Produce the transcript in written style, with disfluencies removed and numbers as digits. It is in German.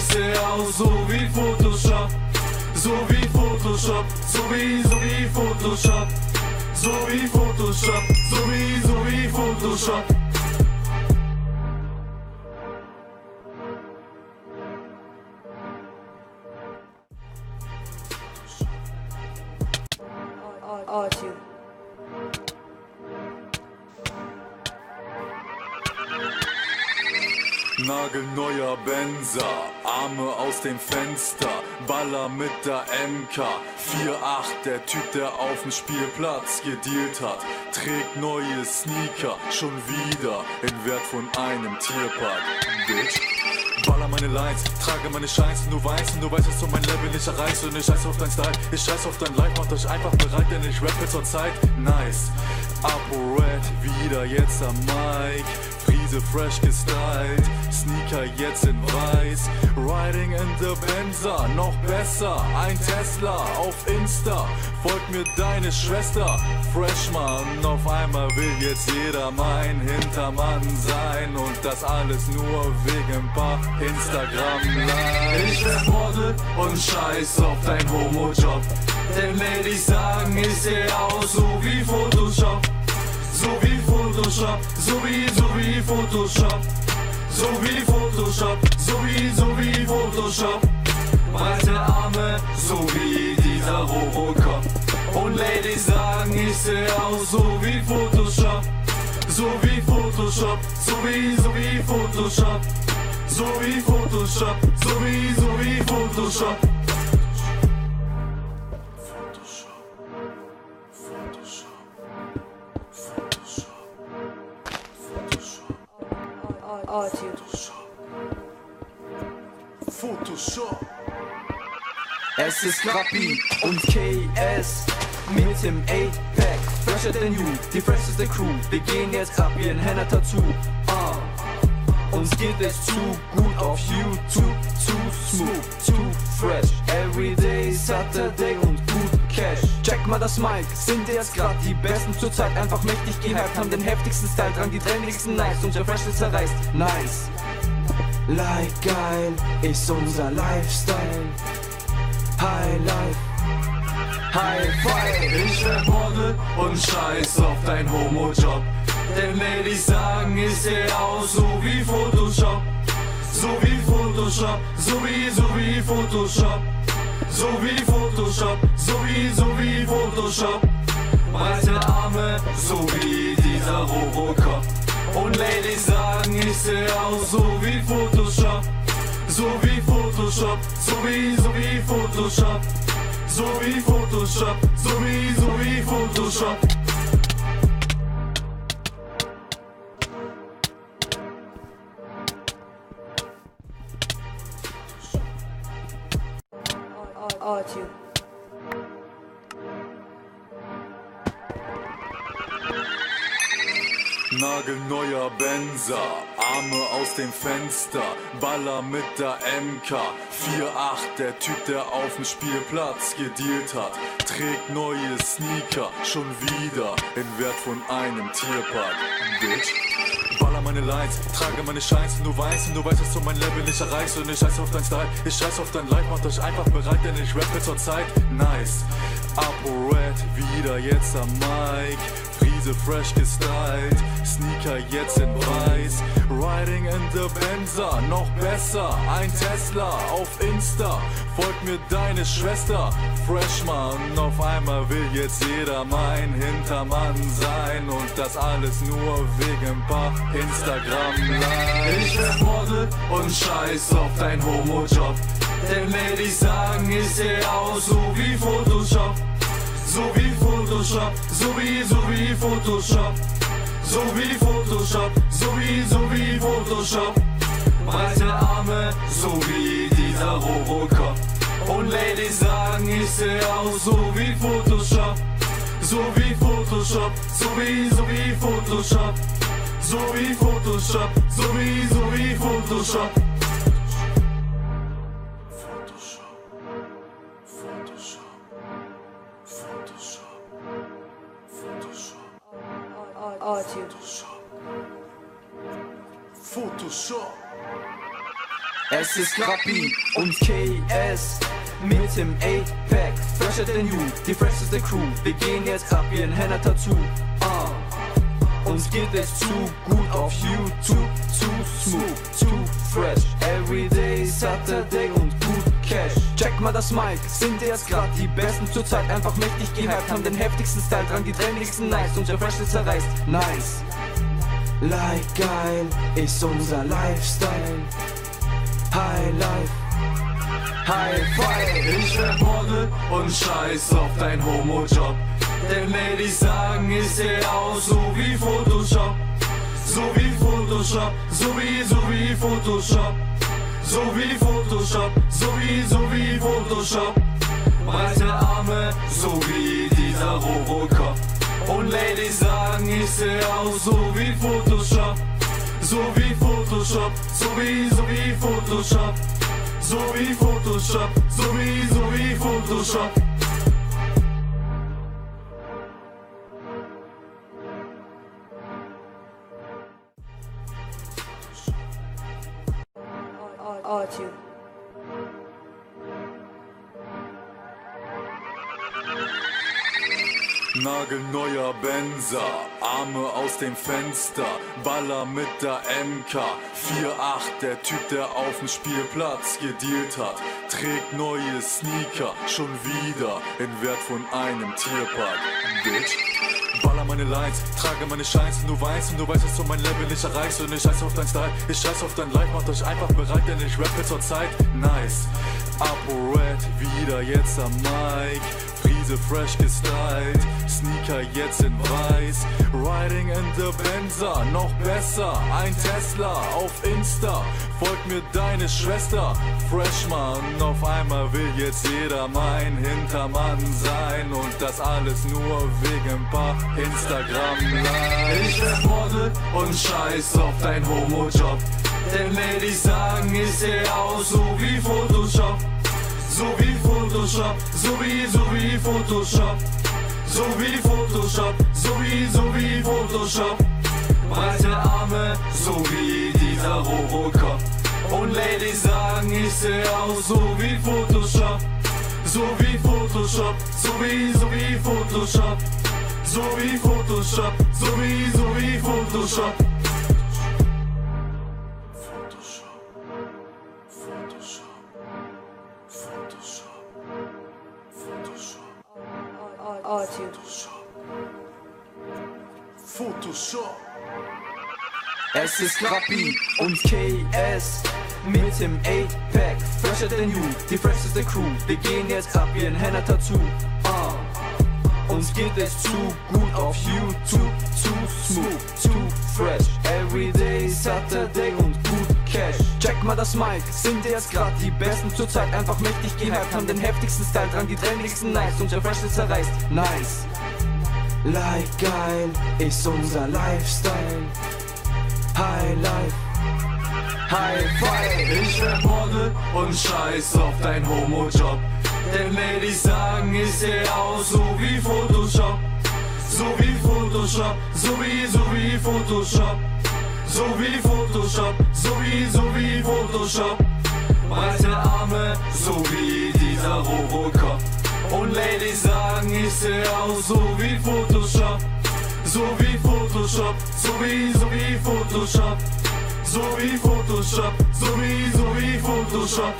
ich seh aus so wie Photoshop. So wie Photoshop, so wie Photoshop. So wie Photoshop, so wie Photoshop. Audio. Nagelneuer Benzer, Arme aus dem Fenster, Baller mit der MK 4-8, der Typ, der auf dem Spielplatz gedealt hat, trägt neue Sneaker, schon wieder in Wert von einem Tierpark, Bitch. Baller meine Lines, trage meine Shines und du weißt, dass du mein Level nicht erreichst. Und ich scheiß auf dein Style, ich scheiß auf dein Life, macht euch einfach bereit, denn ich rappe zur Zeit. Nice, ApoRed, wieder jetzt am Mic, Friese fresh gestylt, Sneaker jetzt in weiß, Riding in the Benzer, noch besser, ein Tesla auf Insta, folgt mir deine Schwester, Freshman, auf einmal will jetzt jeder mein Hintermann sein und das alles nur wegen paar Instagram-Likes. Ich werd Model und scheiß auf dein Homo-Job, denn Ladies sagen, ich seh aus so wie Photoshop. So wie Photoshop, so wie Photoshop. So wie Photoshop, so wie Photoshop. Breite Arme, so wie dieser Robocop. Und Ladies sagen, ich seh aus so wie Photoshop. So wie Photoshop, so wie Photoshop. So wie Photoshop, so wie Photoshop. Audio. Photoshop. Es ist Rappi und KS mit dem 8-Pack. Fresher than you, die fresheste Crew. Wir gehen jetzt ab wie ein Henna-Tattoo. Uns geht es zu gut auf YouTube. Zu smooth, zu fresh. Everyday Saturday und gut Cash. Check mal das Mic, sind jetzt grad die Besten zur Zeit. Einfach mächtig gehypt, haben den heftigsten Style dran, die trendigsten Nights. Unser Freshness zerreißt, nice. Like geil ist unser Lifestyle. High Life, High Five. Ich werd Model und scheiß auf dein Homo-Job, denn Ladies sagen, ich seh aus so wie Photoshop. So wie Photoshop, so wie Photoshop. So wie Photoshop, so wie Photoshop. Breite Arme, so wie dieser Robocop. Und Ladies sagen, ich seh aus so wie Photoshop. So wie Photoshop, so wie Photoshop. So wie Photoshop, so wie Photoshop. Audio. Nagelneuer Benzer, Arme aus dem Fenster, Baller mit der MK 4-8, der Typ, der auf dem Spielplatz gedealt hat, trägt neue Sneaker, schon wieder in Wert von einem Tierpark, Bitch. Baller meine Lines, trage meine Shines und du weißt, dass du mein Level nicht erreichst. Und ich scheiß auf dein Style, ich scheiß auf dein Life, macht euch einfach bereit, denn ich rappe zur Zeit. Nice, ApoRed, wieder jetzt am Mic, Friese fresh gestylt, Sneaker jetzt in weiß, Riding in the Benzer, noch besser, ein Tesla auf Insta, folgt mir deine Schwester, Freshman, auf einmal will jetzt jeder mein Hintermann sein und das alles nur wegen paar Instagram-Likes. Ich werd Model und scheiß auf dein Homo-Job, denn Ladies sagen, ich seh aus so wie Photoshop. So wie Photoshop, so wie Photoshop. So wie Photoshop, so wie Photoshop. Breite Arme, so wie dieser Robocop. Und Ladies sagen, ich seh aus so wie Photoshop. So wie Photoshop, so wie Photoshop. So wie Photoshop, so wie Photoshop. Audio. Photoshop. Es ist Rappi und KS mit dem 8-Pack. Fresher denn you, die fresheste Crew. Wir gehen jetzt ab wie ein Henna-Tattoo. Uns geht es zu gut auf YouTube. Zu smooth, zu fresh. Everyday Saturday und gut Cash. Check mal das Mic, sind jetzt grad die Besten zur Zeit. Einfach mächtig gehypt, haben den heftigsten Style dran, die trendigsten Nice. Und der Fresh ist zerreißt, nice. Like geil ist unser Lifestyle. High Life, High Five. Ich werd Model und scheiß auf dein Homo-Job. Denn Ladies sagen, ich seh aus so wie Photoshop. So wie Photoshop, so wie Photoshop. So wie Photoshop, so wie Photoshop. Breite Arme, so wie dieser Robocop. Und Ladies sagen, ich seh aus so wie Photoshop. So wie Photoshop, so wie Photoshop. So wie Photoshop, so wie Photoshop. Audio. Nagelneuer Benzer, Arme aus dem Fenster, Baller mit der MK, 4-8, der Typ, der auf dem Spielplatz gedealt hat, trägt neue Sneaker, schon wieder in Wert von einem Tierpark, Bitch. Baller meine Lines, trage meine Shines und du weißt, dass du mein Level nicht erreichst. Und ich scheiß auf dein Style, ich scheiß auf dein Life, macht euch einfach bereit, denn ich rappe zur Zeit. Nice, ApoRed, wieder jetzt am Mic, Friese fresh gestylt, Sneaker jetzt in weiß, Riding in the Benzer, noch besser, ein Tesla auf Insta, folgt mir deine Schwester, Freshman, auf einmal will jetzt jeder mein Hintermann sein und das alles nur wegen paar Instagram-Likes. Ich werd Model und scheiß auf dein Homo-Job, denn Ladies sagen, ich seh aus so wie Photoshop. So wie Photoshop, so wie Photoshop. So wie Photoshop, so wie Photoshop. Breite Arme, so wie dieser Robocop. Und Ladies sagen, ich seh aus so wie Photoshop. So wie Photoshop, so wie Photoshop. So wie Photoshop, so wie Photoshop. Audio. Photoshop. Es ist Rappi und KS mit dem 8-Pack. Fresher denn you, die fresheste Crew. Wir gehen jetzt ab wie ein Henna-Tattoo. Uns geht es zu gut auf YouTube. Zu smooth, zu fresh. Everyday Saturday und gut Cash. Check mal das Mic, sind jetzt grad die Besten zur Zeit. Einfach mächtig gehypt, haben den heftigsten Style dran, die trendigsten Nice. Und der Fresh ist zerreißt, nice. Like geil ist unser Lifestyle. High Life, High Five. Ich werd Model und scheiß auf dein Homo-Job. Denn Ladies sagen, ich seh aus so wie Photoshop. So wie Photoshop, so wie Photoshop. So wie Photoshop, so wie Photoshop. Breite Arme, so wie dieser Robocop. Und Ladies sagen, ich seh aus so wie Photoshop. So wie Photoshop, so wie Photoshop. So wie Photoshop, so wie Photoshop.